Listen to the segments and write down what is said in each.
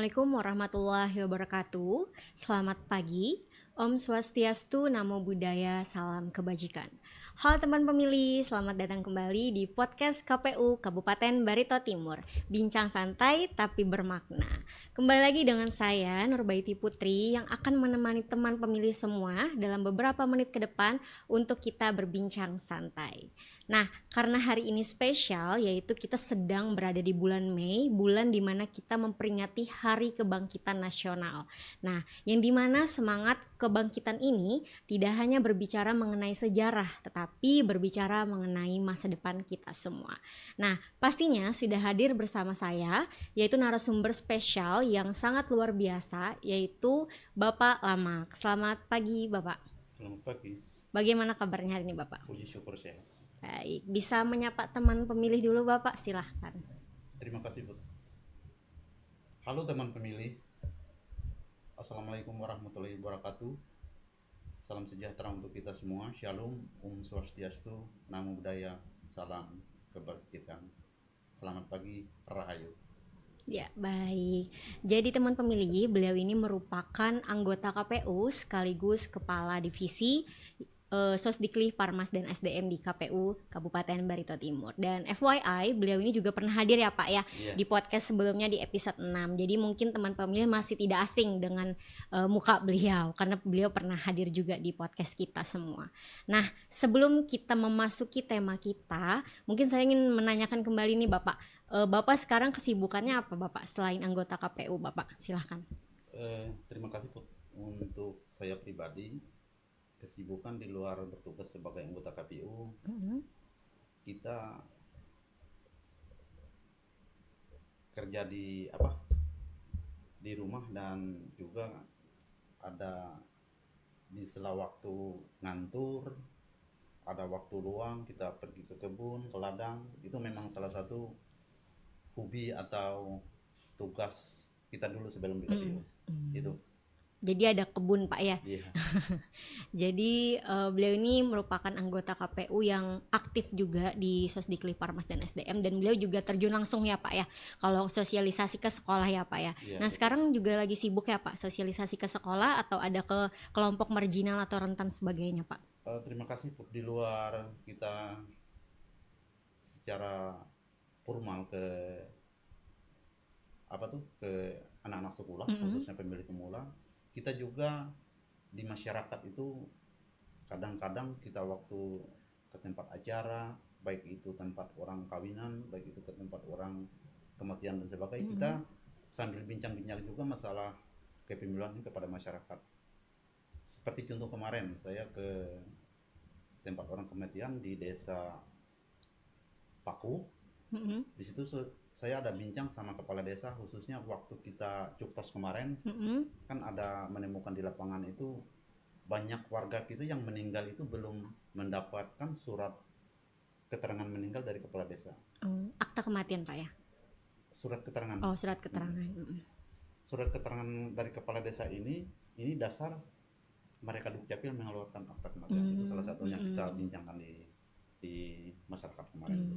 Assalamualaikum warahmatullahi wabarakatuh. Selamat pagi. Om Swastiastu, Namo Buddhaya, salam kebajikan. Halo teman pemilih, selamat datang kembali di podcast KPU Kabupaten Barito Timur. Bincang santai tapi bermakna. Kembali lagi dengan saya Nurbaiti Putri yang akan menemani teman pemilih semua dalam beberapa menit ke depan untuk kita berbincang santai. Nah, karena hari ini spesial, yaitu kita sedang berada di bulan Mei, bulan dimana kita memperingati Hari Kebangkitan Nasional. Nah, yang dimana semangat kebangkitan ini tidak hanya berbicara mengenai sejarah, tetapi berbicara mengenai masa depan kita semua. Nah, pastinya sudah hadir bersama saya, yaitu narasumber spesial yang sangat luar biasa, yaitu Bapak Lamak. Selamat pagi, Bapak. Selamat pagi. Bagaimana kabarnya hari ini, Bapak? Puji syukur sehat. Baik, bisa menyapa teman pemilih dulu Bapak, silahkan. Terima kasih, Bu. Halo teman pemilih. Assalamualaikum warahmatullahi wabarakatuh. Salam sejahtera untuk kita semua. Shalom, Om Swastiastu, Namo Buddhaya, salam kebajikan. Selamat pagi, Rahayu. Ya, baik. Jadi teman pemilih, beliau ini merupakan anggota KPU sekaligus Kepala Divisi Sosdikli Parmas dan SDM di KPU Kabupaten Barito Timur. Dan FYI, beliau ini juga pernah hadir ya Pak ya, di podcast sebelumnya di episode 6. Jadi mungkin teman pemilih masih tidak asing dengan muka beliau karena beliau pernah hadir juga di podcast kita semua. Nah, sebelum kita memasuki tema kita, mungkin saya ingin menanyakan kembali nih Bapak. Bapak sekarang kesibukannya apa Bapak selain anggota KPU Bapak? Silahkan. Terima kasih, Bu. Untuk saya pribadi, kesibukan di luar bertugas sebagai anggota KPU, kita kerja di rumah dan juga ada di sela waktu ngantor, ada waktu luang kita pergi ke kebun, ke ladang. Itu memang salah satu hobi atau tugas kita dulu sebelum di KPU. Itu. Jadi ada kebun Pak ya. Iya. Jadi beliau ini merupakan anggota KPU yang aktif juga di Sosdikli Parmas dan SDM, dan beliau juga terjun langsung ya Pak ya. Kalau sosialisasi ke sekolah ya Pak ya. Iya, Nah betul. sekarang juga lagi sibuk ya Pak sosialisasi ke sekolah atau ada ke kelompok marginal atau rentan sebagainya Pak? Terima kasih, Bu. Di luar kita secara formal ke ke anak-anak sekolah, khususnya pemilih pemula, kita juga di masyarakat itu kadang-kadang kita waktu ke tempat acara, baik itu tempat orang kawinan, baik itu ke tempat orang kematian dan sebagainya, kita sambil bincang-bincang juga masalah kepemiluan kepada masyarakat. Seperti contoh kemarin saya ke tempat orang kematian di desa Paku. Di situ saya ada bincang sama kepala desa, khususnya waktu kita cuktos kemarin, kan ada menemukan di lapangan itu banyak warga kita yang meninggal itu belum mendapatkan surat keterangan meninggal dari kepala desa. Akta kematian Pak ya? Surat keterangan. Oh, surat keterangan. Surat keterangan dari kepala desa ini dasar mereka dukcapil mengeluarkan akta kematian. Itu salah satunya kita bincangkan di masyarakat kemarin.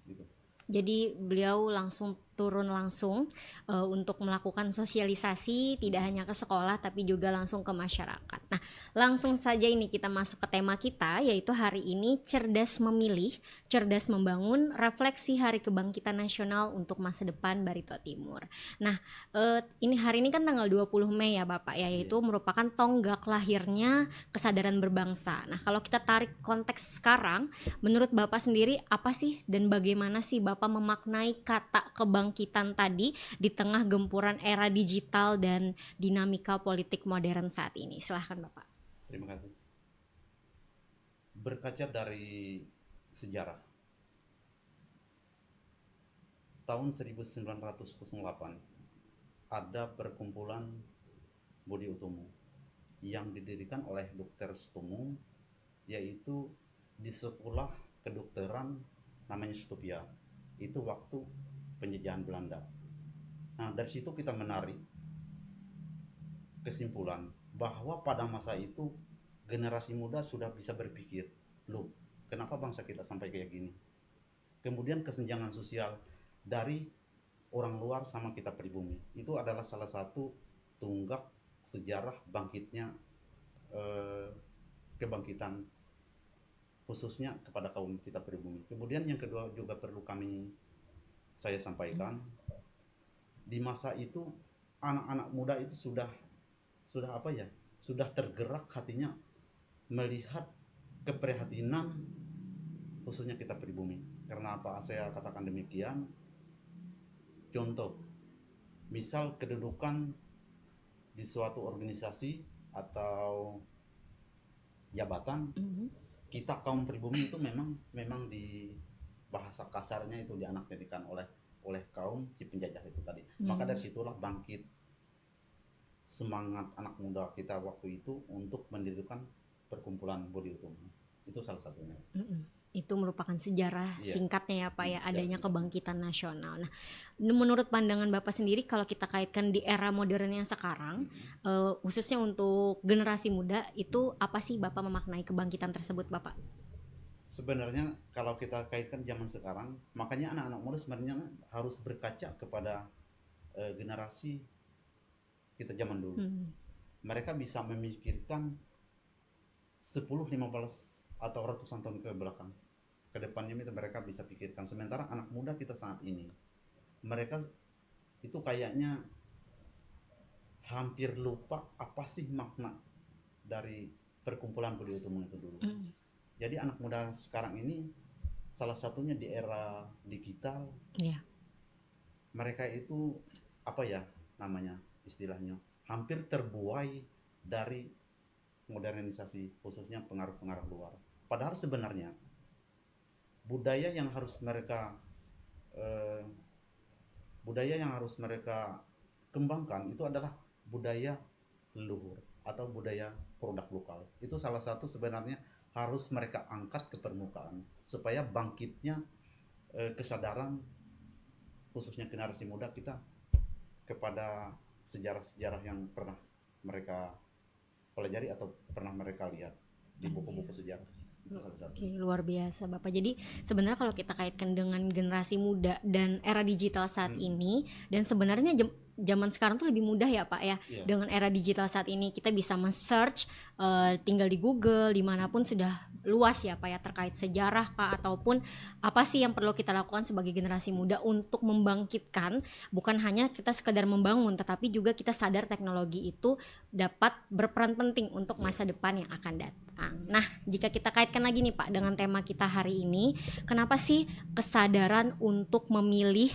Gitu. Jadi beliau langsung turun langsung untuk melakukan sosialisasi tidak hanya ke sekolah tapi juga langsung ke masyarakat. Nah, langsung saja ini kita masuk ke tema kita, yaitu hari ini cerdas memilih, cerdas membangun, refleksi Hari Kebangkitan Nasional untuk masa depan Barito Timur. Nah, ini hari ini kan tanggal 20 Mei ya Bapak ya, yaitu merupakan tonggak lahirnya kesadaran berbangsa. Nah, kalau kita tarik konteks sekarang, menurut Bapak sendiri apa sih dan bagaimana sih Bapak memaknai kata kebangkitan tadi di tengah gempuran era digital dan dinamika politik modern saat ini? Silahkan Bapak. Terima kasih. Berkaca dari sejarah, tahun 1908 ada perkumpulan Budi Utomo yang didirikan oleh Dr. Sutomo, yaitu di sekolah kedokteran namanya Stopia. Itu waktu penjajahan Belanda. Nah, dari situ kita menarik kesimpulan bahwa pada masa itu generasi muda sudah bisa berpikir, loh, kenapa bangsa kita sampai kayak gini? Kemudian kesenjangan sosial dari orang luar sama kita pribumi. Itu adalah salah satu tunggak sejarah bangkitnya kebangkitan khususnya kepada kaum kita pribumi. Kemudian yang kedua juga perlu saya sampaikan, di masa itu anak-anak muda itu sudah apa ya? Sudah tergerak hatinya melihat keprihatinan khususnya kita pribumi. Karena apa saya katakan demikian? Contoh, misal kedudukan di suatu organisasi atau jabatan, kita kaum pribumi itu memang di bahasa kasarnya itu dianaktirikan oleh kaum si penjajah itu tadi. Maka dari situlah bangkit semangat anak muda kita waktu itu untuk mendirikan perkumpulan Budi Utomo. Itu salah satunya. Itu merupakan sejarah singkatnya ya Pak ya, adanya kebangkitan nasional. Nah, menurut pandangan Bapak sendiri kalau kita kaitkan di era modern yang sekarang, khususnya untuk generasi muda, itu apa sih Bapak memaknai kebangkitan tersebut Bapak? Sebenarnya kalau kita kaitkan zaman sekarang, makanya anak-anak muda sebenarnya harus berkaca kepada generasi kita zaman dulu. Mereka bisa memikirkan 10, 15 atau ratusan tahun ke belakang, ke depannya itu mereka bisa pikirkan. Sementara anak muda kita saat ini, mereka itu kayaknya hampir lupa apa sih makna dari perkumpulan Budi Utomo itu dulu. Jadi anak muda sekarang ini salah satunya di era digital, mereka itu apa ya namanya istilahnya, hampir terbuai dari modernisasi khususnya pengaruh-pengaruh luar. Padahal sebenarnya budaya yang harus mereka kembangkan itu adalah budaya leluhur atau budaya produk lokal. Itu salah satu sebenarnya harus mereka angkat ke permukaan supaya bangkitnya kesadaran khususnya generasi muda kita kepada sejarah-sejarah yang pernah mereka pelajari atau pernah mereka lihat di buku-buku sejarah. Oke, luar biasa Bapak. Jadi sebenarnya kalau kita kaitkan dengan generasi muda dan era digital saat ini, dan sebenarnya zaman sekarang tuh lebih mudah ya Pak ya. Dengan era digital saat ini kita bisa men-search, tinggal di Google dimanapun sudah luas ya Pak ya, terkait sejarah Pak, ataupun apa sih yang perlu kita lakukan sebagai generasi muda untuk membangkitkan, bukan hanya kita sekedar membangun, tetapi juga kita sadar teknologi itu dapat berperan penting untuk masa depan yang akan datang. Nah, jika kita kaitkan lagi nih Pak dengan tema kita hari ini, kenapa sih kesadaran untuk memilih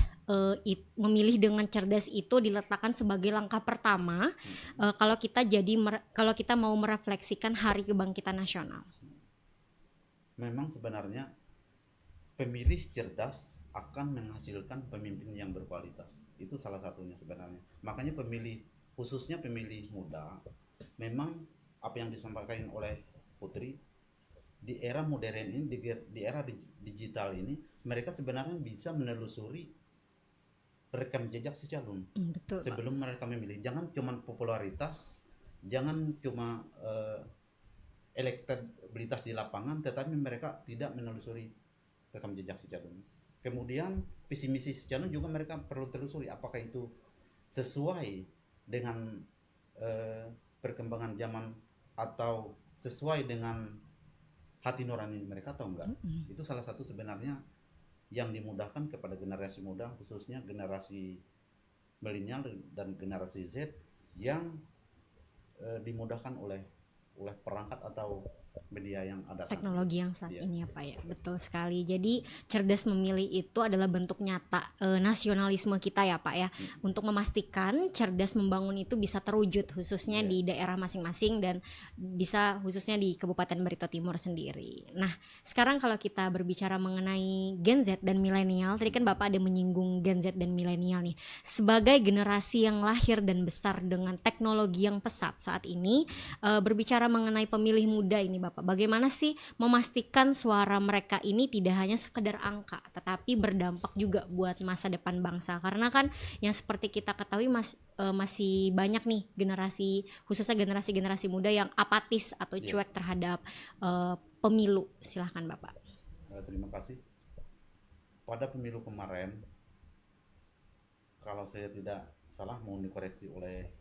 dengan cerdas itu diletakkan sebagai langkah pertama kalau kita mau merefleksikan Hari Kebangkitan Nasional? Memang sebenarnya pemilih cerdas akan menghasilkan pemimpin yang berkualitas. Itu salah satunya sebenarnya. Makanya khususnya pemilih muda, memang apa yang disampaikan oleh Putri, di era modern ini, di era digital ini, mereka sebenarnya bisa menelusuri rekam jejak si calon. Betul, sebelum mereka memilih. Jangan cuma popularitas, jangan cuma elektabilitas di lapangan, tetapi mereka tidak menelusuri rekam jejak si calon. Kemudian visi misi si calon juga mereka perlu telusuri apakah itu sesuai dengan perkembangan zaman atau sesuai dengan hati nurani mereka atau enggak. Itu salah satu sebenarnya yang dimudahkan kepada generasi muda, khususnya generasi milenial dan generasi Z yang dimudahkan oleh perangkat atau media yang ada teknologi yang saat ini ya Pak ya. Betul sekali. Jadi cerdas memilih itu adalah bentuk nyata nasionalisme kita ya Pak ya, untuk memastikan cerdas membangun itu bisa terwujud khususnya di daerah masing-masing dan bisa khususnya di Kabupaten Barito Timur sendiri. Nah, sekarang kalau kita berbicara mengenai Gen Z dan milenial, tadi kan Bapak ada menyinggung Gen Z dan milenial nih. Sebagai generasi yang lahir dan besar dengan teknologi yang pesat saat ini, berbicara mengenai pemilih muda ini Bapak, bagaimana sih memastikan suara mereka ini tidak hanya sekedar angka, tetapi berdampak juga buat masa depan bangsa? Karena kan yang seperti kita ketahui masih banyak nih khususnya generasi muda yang apatis atau cuek terhadap pemilu. Silahkan Bapak. Terima kasih. Pada pemilu kemarin, kalau saya tidak salah, mau dikoreksi oleh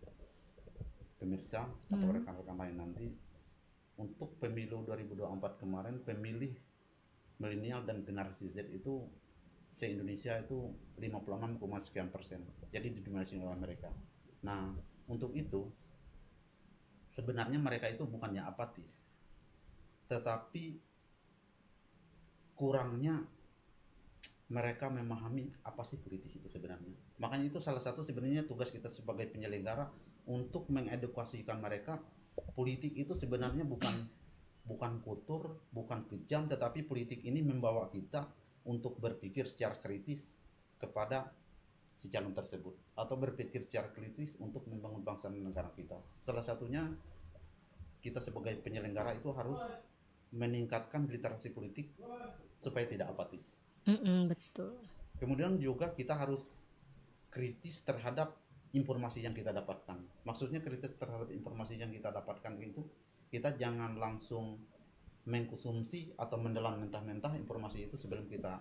pemirsa atau rekan-rekan lain nanti, untuk pemilu 2024 kemarin pemilih milenial dan generasi Z itu se-Indonesia itu 56, sekian persen, jadi didominasi oleh mereka. Nah, untuk itu sebenarnya mereka itu bukannya apatis, tetapi kurangnya mereka memahami apa sih politik itu sebenarnya. Makanya itu salah satu sebenarnya tugas kita sebagai penyelenggara untuk mengedukasikan mereka, politik itu sebenarnya bukan kotor, bukan kejam, tetapi politik ini membawa kita untuk berpikir secara kritis kepada si calon tersebut, atau berpikir secara kritis untuk membangun bangsa dan negara kita. Salah satunya kita sebagai penyelenggara itu harus meningkatkan literasi politik supaya tidak apatis. Betul. Kemudian juga kita harus kritis terhadap informasi yang kita dapatkan. Maksudnya kritis terhadap informasi yang kita dapatkan itu, kita jangan langsung mengkonsumsi atau menelan mentah-mentah informasi itu sebelum kita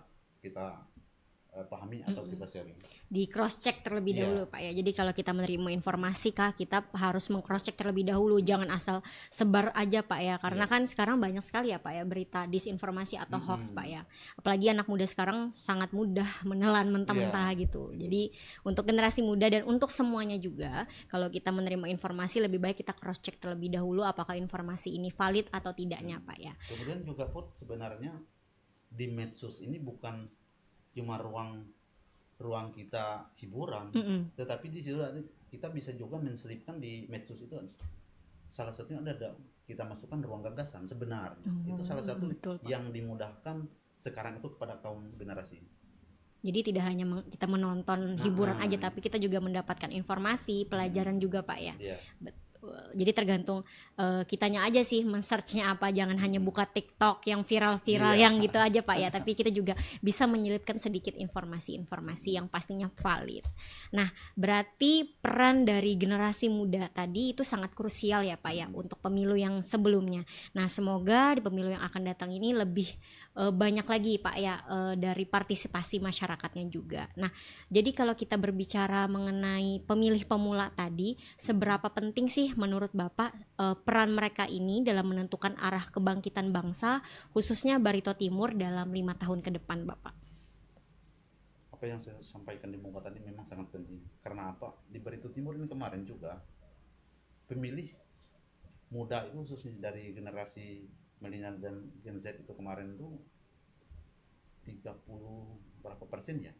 pahami atau kita sharing. Di cross check terlebih dahulu Pak ya. Jadi kalau kita menerima informasi Kak, kita harus meng-cross check terlebih dahulu, jangan asal sebar aja Pak ya. Karena kan sekarang banyak sekali ya Pak ya berita disinformasi atau hoax Pak ya. Apalagi anak muda sekarang sangat mudah menelan mentah-mentah gitu. Jadi untuk generasi muda dan untuk semuanya juga, kalau kita menerima informasi lebih baik kita cross check terlebih dahulu apakah informasi ini valid atau tidaknya Pak ya. Kemudian juga Put, sebenarnya di medsos ini bukan cuma ruang kita hiburan, tetapi di situ kita bisa juga menselipkan di medsos itu. Salah satunya ada kita masukkan ruang gagasan sebenarnya. Itu salah satu betul, yang dimudahkan sekarang itu kepada kaum generasi. Jadi tidak hanya kita menonton hiburan aja, tapi kita juga mendapatkan informasi, pelajaran juga Pak ya. Jadi tergantung kitanya aja sih men-searchnya apa, jangan hanya buka TikTok yang viral-viral yang gitu aja Pak ya, tapi kita juga bisa menyelipkan sedikit informasi-informasi yang pastinya valid. Nah, berarti peran dari generasi muda tadi itu sangat krusial ya Pak ya untuk pemilu yang sebelumnya. Nah, semoga di pemilu yang akan datang ini lebih banyak lagi Pak ya dari partisipasi masyarakatnya juga. Nah, jadi kalau kita berbicara mengenai pemilih pemula tadi, seberapa penting sih menurut Bapak peran mereka ini dalam menentukan arah kebangkitan bangsa, khususnya Barito Timur dalam 5 tahun ke depan Bapak? Apa yang saya sampaikan di muka tadi memang sangat penting. Karena apa? Di Barito Timur ini kemarin juga pemilih muda itu khususnya dari generasi milenial dan Gen Z itu kemarin itu 30 berapa persen ya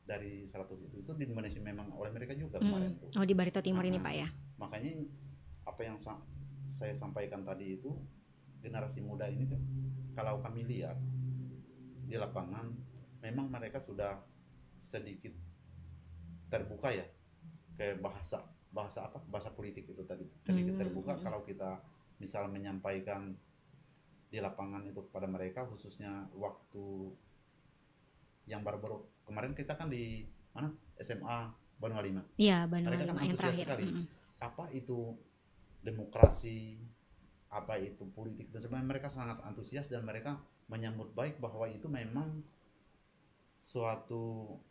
dari 100 itu didominasi memang oleh mereka juga kemarin tuh. Oh, di Barito Timur ini Pak ya. Makanya apa yang saya sampaikan tadi itu, generasi muda ini kan kalau kami lihat di lapangan memang mereka sudah sedikit terbuka ya ke bahasa politik itu tadi, sedikit terbuka. Kalau kita misal menyampaikan di lapangan itu kepada mereka, khususnya waktu yang baru-baru kemarin kita kan di mana SMA Banua 5. Iya, Banua 5 kan yang terakhir. Apa itu demokrasi, apa itu politik, dan sebenarnya mereka sangat antusias dan mereka menyambut baik bahwa itu memang suatu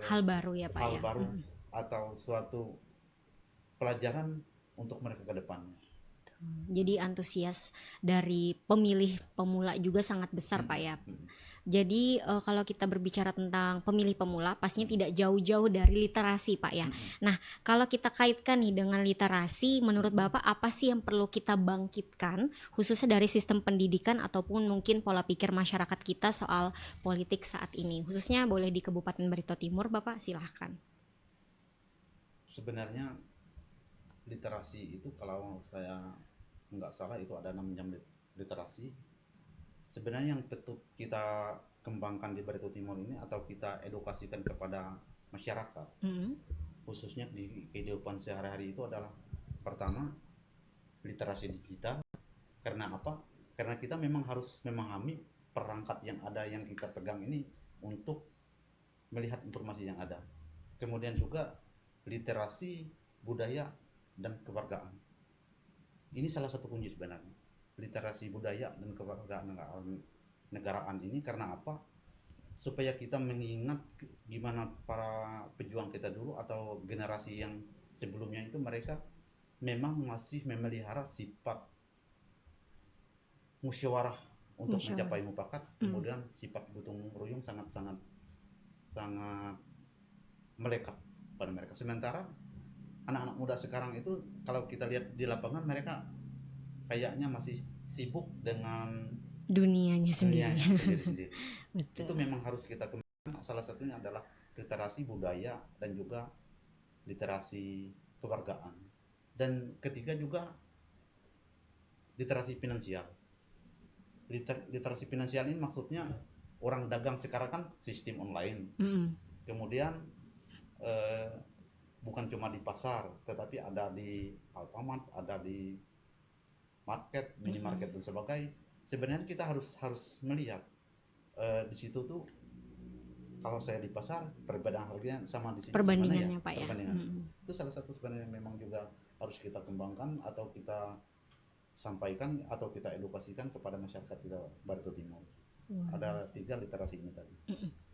hal baru ya Pak hal ya. baru atau suatu pelajaran untuk mereka ke depannya. Jadi antusias dari pemilih pemula juga sangat besar Pak ya. Jadi kalau kita berbicara tentang pemilih pemula pastinya tidak jauh-jauh dari literasi Pak ya. Nah, kalau kita kaitkan nih dengan literasi, menurut Bapak apa sih yang perlu kita bangkitkan khususnya dari sistem pendidikan ataupun mungkin pola pikir masyarakat kita soal politik saat ini, khususnya boleh di Kabupaten Barito Timur Bapak, silahkan. Sebenarnya literasi itu kalau saya nggak salah itu ada 6 jam literasi. Sebenarnya yang tetap kita kembangkan di Barito Timur ini atau kita edukasikan kepada masyarakat, khususnya di kehidupan sehari-hari, itu adalah pertama literasi digital. Karena apa? Karena kita memang harus memahami perangkat yang ada yang kita pegang ini untuk melihat informasi yang ada. Kemudian juga literasi budaya dan kewargaan. Ini salah satu kunci sebenarnya. Literasi budaya dan kewarganegaraan ini, karena apa? supaya kita mengingat gimana para pejuang kita dulu atau generasi yang sebelumnya itu mereka memang masih memelihara sifat musyawarah untuk mencapai mufakat, kemudian sifat gotong royong sangat melekat pada mereka. Sementara anak-anak muda sekarang itu kalau kita lihat di lapangan mereka kayaknya masih sibuk dengan dunianya sendiri. Itu memang harus kita kembangkan. Salah satunya adalah literasi budaya dan juga literasi kewargaan. Dan ketiga juga literasi finansial. Literasi finansial ini maksudnya orang dagang sekarang kan sistem online. Kemudian bukan cuma di pasar, tetapi ada di Alfamart, ada di market, minimarket dan sebagainya. Sebenarnya kita harus melihat di situ tuh kalau saya di pasar perbedaan harganya sama di sini perbandingannya ya? Pak ya. Itu salah satu sebenarnya memang juga harus kita kembangkan atau kita sampaikan atau kita edukasikan kepada masyarakat kita Barito Timur. Ada 3 literasi ini tadi.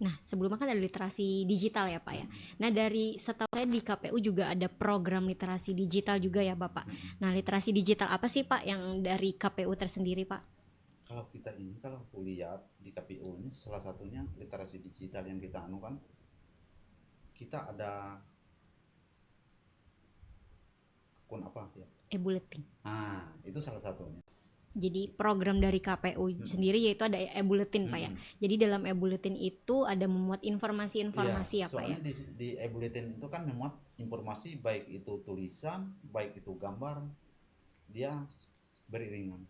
Nah, sebelumnya kan ada literasi digital ya Pak ya. Nah, dari setahu saya di KPU juga ada program literasi digital juga ya Bapak. Nah, literasi digital apa sih Pak yang dari KPU tersendiri Pak? Kalau kita ini, kalau lihat di KPU ini salah satunya literasi digital yang kita anukan, kita ada akun apa ya? E-bulletin. Itu salah satunya. Jadi program dari KPU sendiri yaitu ada e-bulletin Pak ya. Jadi dalam e-bulletin itu ada memuat informasi-informasi ya Pak ya. Soalnya di e-bulletin itu kan memuat informasi baik itu tulisan, baik itu gambar, dia beriringan.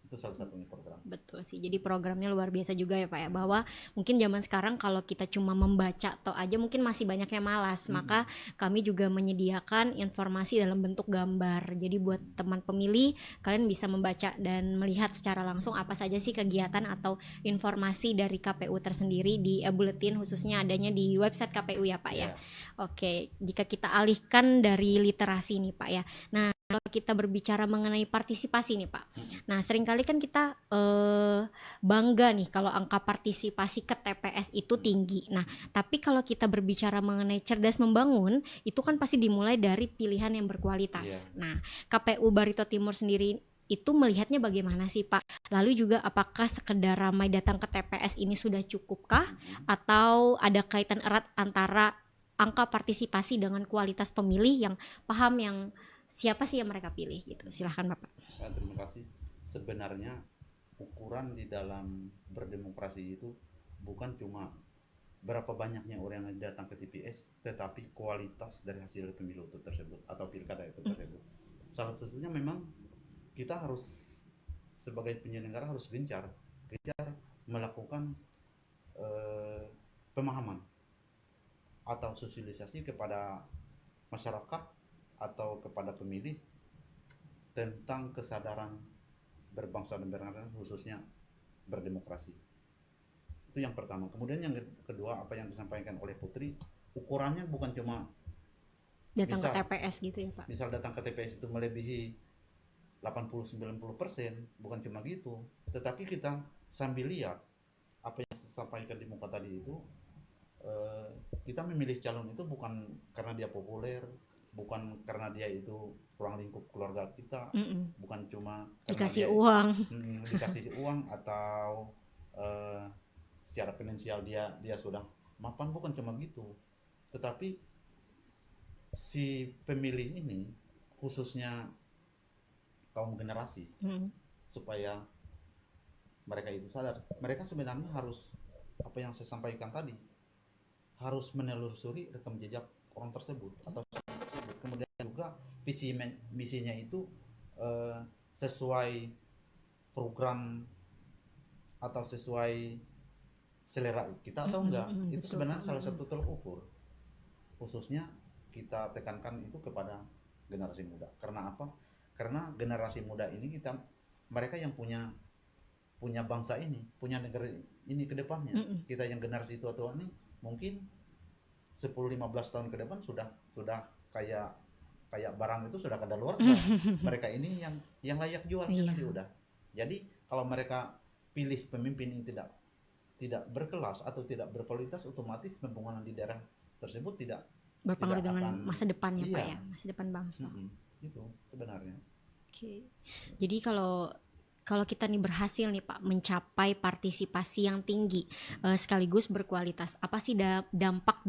Itu salah satunya program. Betul sih, jadi programnya luar biasa juga ya Pak ya, bahwa mungkin zaman sekarang kalau kita cuma membaca atau aja mungkin masih banyak yang malas, maka kami juga menyediakan informasi dalam bentuk gambar. Jadi buat teman pemilih, kalian bisa membaca dan melihat secara langsung apa saja sih kegiatan atau informasi dari KPU tersendiri di e-bulletin, khususnya adanya di website KPU ya Pak ya. Oke, jika kita alihkan dari literasi nih Pak ya. Nah, kalau kita berbicara mengenai partisipasi nih Pak, nah seringkali kan kita bangga nih kalau angka partisipasi ke TPS itu tinggi. Nah, tapi kalau kita berbicara mengenai cerdas membangun, itu kan pasti dimulai dari pilihan yang berkualitas. Nah, KPU Barito Timur sendiri itu melihatnya bagaimana sih Pak? Lalu juga apakah sekedar ramai datang ke TPS ini sudah cukupkah? Atau ada kaitan erat antara angka partisipasi dengan kualitas pemilih yang paham yang siapa sih yang mereka pilih gitu. Silahkan Bapak. Terima kasih. Sebenarnya ukuran di dalam berdemokrasi itu bukan cuma berapa banyaknya orang yang datang ke TPS, tetapi kualitas dari hasil pemilu itu tersebut atau pilkada itu tersebut. Salah satunya memang kita harus sebagai penyelenggara harus gencar melakukan pemahaman atau sosialisasi kepada masyarakat atau kepada pemilih tentang kesadaran berbangsa dan bernegara, khususnya berdemokrasi. Itu yang pertama. Kemudian yang kedua, apa yang disampaikan oleh Putri, ukurannya bukan cuma datang ke TPS gitu ya Pak. Misal datang ke TPS itu melebihi 80-90%, bukan cuma gitu, tetapi kita sambil lihat apa yang disampaikan di muka tadi itu, kita memilih calon itu bukan karena dia populer, bukan karena dia itu ruang lingkup keluarga kita, bukan cuma dikasih uang, dikasih uang atau secara finansial dia sudah mapan, bukan cuma gitu, tetapi si pemilih ini khususnya kaum generasi supaya mereka itu sadar, mereka sebenarnya harus apa yang saya sampaikan tadi, harus menelusuri rekam jejak orang tersebut atau kemudian juga visi misinya itu sesuai program atau sesuai selera kita atau enggak. Itu sebenarnya salah satu tolak ukur, khususnya kita tekankan itu kepada generasi muda. Karena apa? Karena generasi muda ini mereka yang punya bangsa ini, punya negara ini ke depannya. Kita yang generasi tua-tua ini mungkin 10-15 tahun ke depan sudah kayak barang itu sudah kadaluarsa. Mereka ini yang layak jual nanti udah. Jadi kalau mereka pilih pemimpin yang tidak tidak berkelas atau tidak berkualitas, otomatis pembangunan di daerah tersebut tidak berpengaruh tidak dengan akan, masa depannya Pak iya, ya, masa depan bangsa. itu sebenarnya. Oke. Jadi kalau kita nih berhasil nih Pak mencapai partisipasi yang tinggi sekaligus berkualitas, apa sih dampak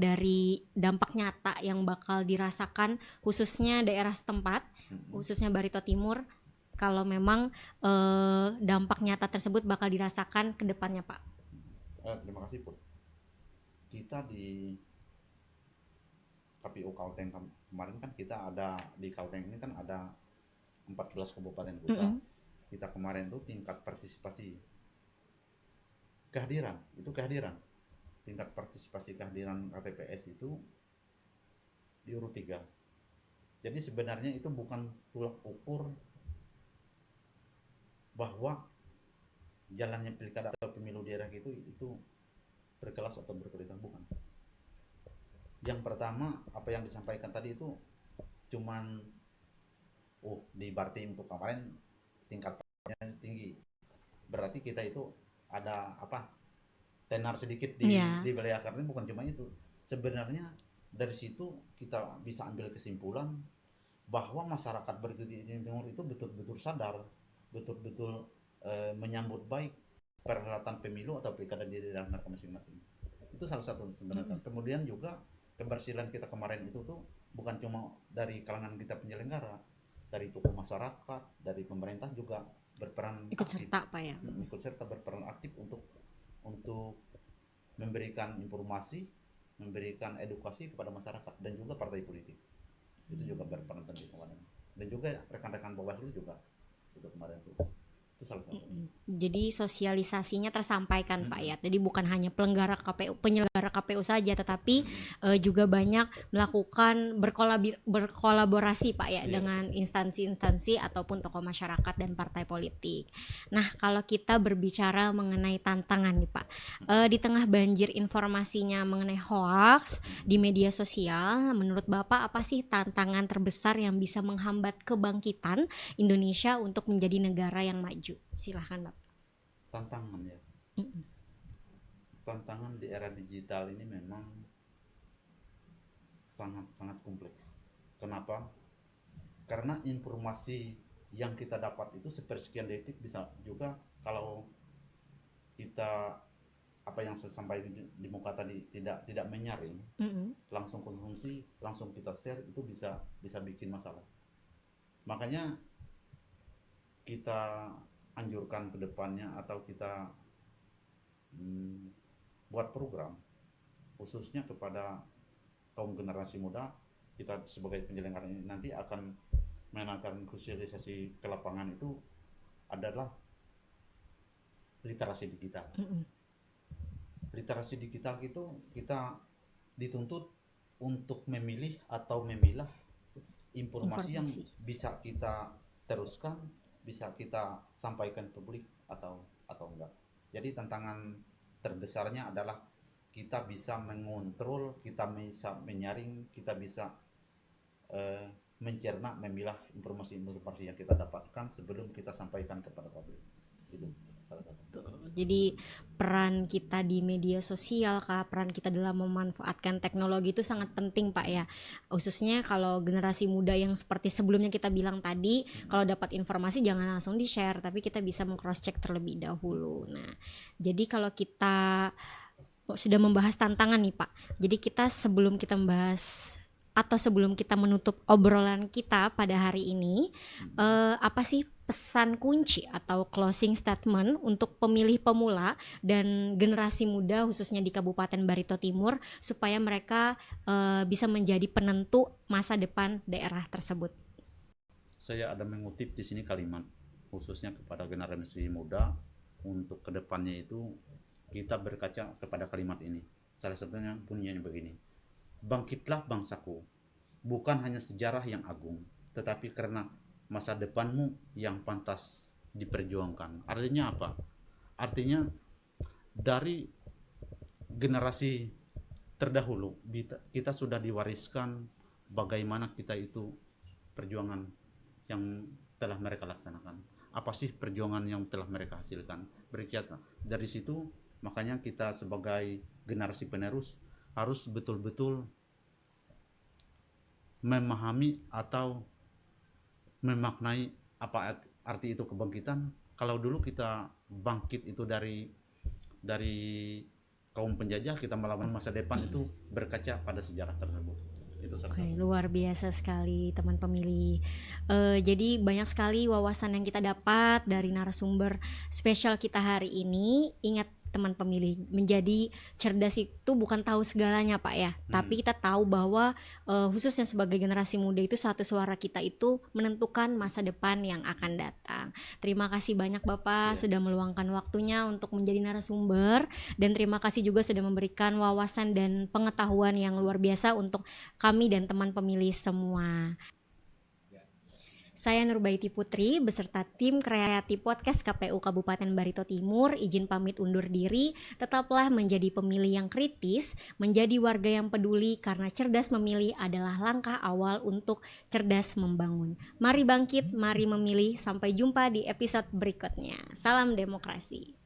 nyata yang bakal dirasakan khususnya daerah setempat, khususnya Barito Timur, kalau memang dampak nyata tersebut bakal dirasakan ke depannya Pak? Terima kasih Put. Kita di KPU Kalteng kemarin kan kita ada di Kalteng ini kan ada 14 kabupaten kota. Kita kemarin tuh tingkat partisipasi kehadiran tingkat partisipasi kehadiran KTPS itu di urut 3. Jadi sebenarnya itu bukan tolak ukur bahwa jalannya pilkada atau pemilu daerah itu berkelas atau berkualitas, bukan. Yang pertama, apa yang disampaikan tadi itu cuman di Bartim untuk kemarin tingkatnya tinggi, berarti kita itu ada tenar sedikit di wilayah Kalteng, bukan cuma itu. Sebenarnya dari situ kita bisa ambil kesimpulan bahwa masyarakat Barito Timur itu betul-betul sadar, betul-betul menyambut baik perhelatan pemilu atau pilkada di daerah mereka masing-masing. Itu salah satu sebenarnya. Kemudian juga keberhasilan kita kemarin itu tuh bukan cuma dari kalangan kita penyelenggara, dari tokoh masyarakat, dari pemerintah juga berperan ikut serta Pak ya. Ikut serta berperan aktif untuk memberikan informasi, memberikan edukasi kepada masyarakat dan juga partai politik. Itu juga berperan penting kemarin. Dan juga rekan-rekan Bawaslu juga itu kemarin tuh. Itu salah satu. Jadi sosialisasinya tersampaikan Pak ya. Jadi bukan hanya penyelenggara KPU saja, tetapi juga banyak melakukan berkolaborasi Pak ya dengan instansi-instansi ataupun tokoh masyarakat dan partai politik. Nah, kalau kita berbicara mengenai tantangan nih Pak, di tengah banjir informasinya mengenai hoax di media sosial, menurut Bapak apa sih tantangan terbesar yang bisa menghambat kebangkitan Indonesia untuk menjadi negara yang maju? Silahkan Bapak. Tantangan ya. Tantangan di era digital ini memang sangat-sangat kompleks. Kenapa? Karena informasi yang kita dapat itu sepersekian detik, bisa juga kalau kita apa yang saya sampaikan di muka tadi tidak menyaring, langsung konsumsi, langsung kita share, itu bisa bikin masalah. Makanya kita anjurkan ke depannya atau kita buat program khususnya kepada kaum generasi muda. Kita sebagai penyelenggara ini nanti akan menangkan sosialisasi ke lapangan, itu adalah literasi digital. Literasi digital itu kita dituntut untuk memilih atau memilah informasi yang bisa kita teruskan, bisa kita sampaikan publik atau enggak. Jadi tantangan terbesarnya adalah kita bisa mengontrol, kita bisa menyaring, kita bisa mencerna, memilah informasi yang kita dapatkan sebelum kita sampaikan kepada publik. Itu salah satu. Jadi peran kita di media sosial, peran kita dalam memanfaatkan teknologi itu sangat penting Pak ya. Khususnya kalau generasi muda yang seperti sebelumnya kita bilang tadi, kalau dapat informasi jangan langsung di-share, tapi kita bisa meng-cross check terlebih dahulu. Nah, jadi kalau kita sudah membahas tantangan nih Pak, jadi kita sebelum kita membahas atau sebelum kita menutup obrolan kita pada hari ini, apa sih pesan kunci atau closing statement untuk pemilih pemula dan generasi muda khususnya di Kabupaten Barito Timur supaya mereka bisa menjadi penentu masa depan daerah tersebut? Saya ada mengutip di sini kalimat khususnya kepada generasi muda untuk kedepannya itu kita berkaca kepada kalimat ini. Salah satunya bunyinya begini: bangkitlah bangsaku, bukan hanya sejarah yang agung, tetapi karena masa depanmu yang pantas diperjuangkan. Artinya apa? Artinya dari generasi terdahulu kita sudah diwariskan bagaimana kita itu perjuangan yang telah mereka laksanakan. Apa sih perjuangan yang telah mereka hasilkan? Berikut dari situ Makanya kita sebagai generasi penerus harus betul-betul memahami atau memaknai apa arti itu kebangkitan. Kalau dulu kita bangkit itu dari kaum penjajah, kita melawan masa depan itu berkaca pada sejarah tersebut. Itu Oke, luar biasa sekali teman pemilih. Jadi banyak sekali wawasan yang kita dapat dari narasumber spesial kita hari ini. Ingat teman pemilih, menjadi cerdas itu bukan tahu segalanya Pak ya, tapi kita tahu bahwa khususnya sebagai generasi muda itu satu suara kita itu menentukan masa depan yang akan datang. Terima kasih banyak Bapak sudah meluangkan waktunya untuk menjadi narasumber, dan terima kasih juga sudah memberikan wawasan dan pengetahuan yang luar biasa untuk kami dan teman pemilih semua. Saya Nurbaiti Putri beserta tim kreatif podcast KPU Kabupaten Barito Timur izin pamit undur diri. Tetaplah menjadi pemilih yang kritis, menjadi warga yang peduli, karena cerdas memilih adalah langkah awal untuk cerdas membangun. Mari bangkit, mari memilih. Sampai jumpa di episode berikutnya. Salam demokrasi.